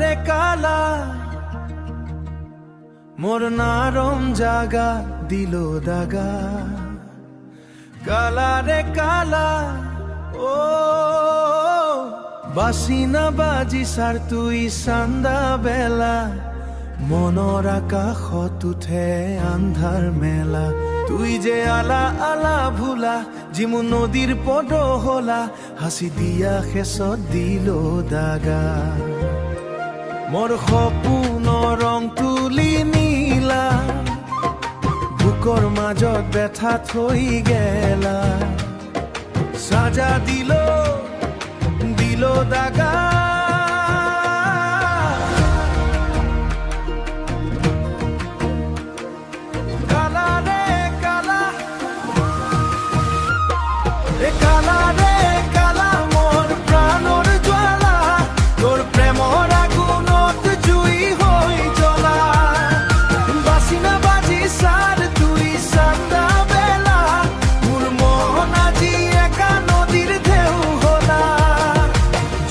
ৰে কালা মোৰ নাৰম জাগা দিল দাগা কালা ৰে কালা ও বাসি না বাজি সাৰ তুই সান্দা বেলা মনৰ আকাশত উঠে আন্ধাৰ মেলা তুই যে আলা আলা ভোলা যিমু নদীৰ পদ হলা হাসি দিয়া শেষত দিল দাগা মোৰ সপোনৰ ৰং তুলি নীলা বুকৰ মাজত বেথা থৈ গেলা সাজা দিল দাগা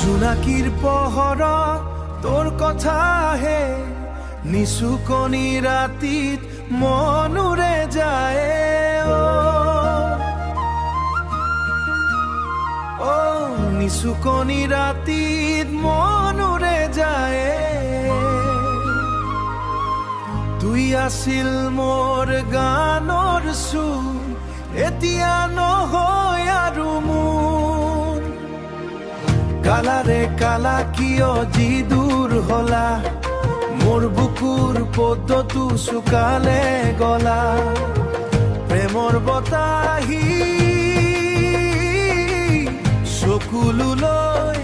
জোনাকীৰ পহৰ তোৰ কথা হে নিচুকনি ৰাতিত মনুৰে যায় ও নিচুকনি ৰাতিত মনুৰে যায় তুই আছিল মোৰ গানৰ সুৰ এতিয়া নহয় আৰু মোৰ কালা ৰে কালা কিয় যি দূৰ হলা মোৰ বুকুৰ পদ্মটো শুকালে গলা প্ৰেমৰ বতাহি চকুলোলৈ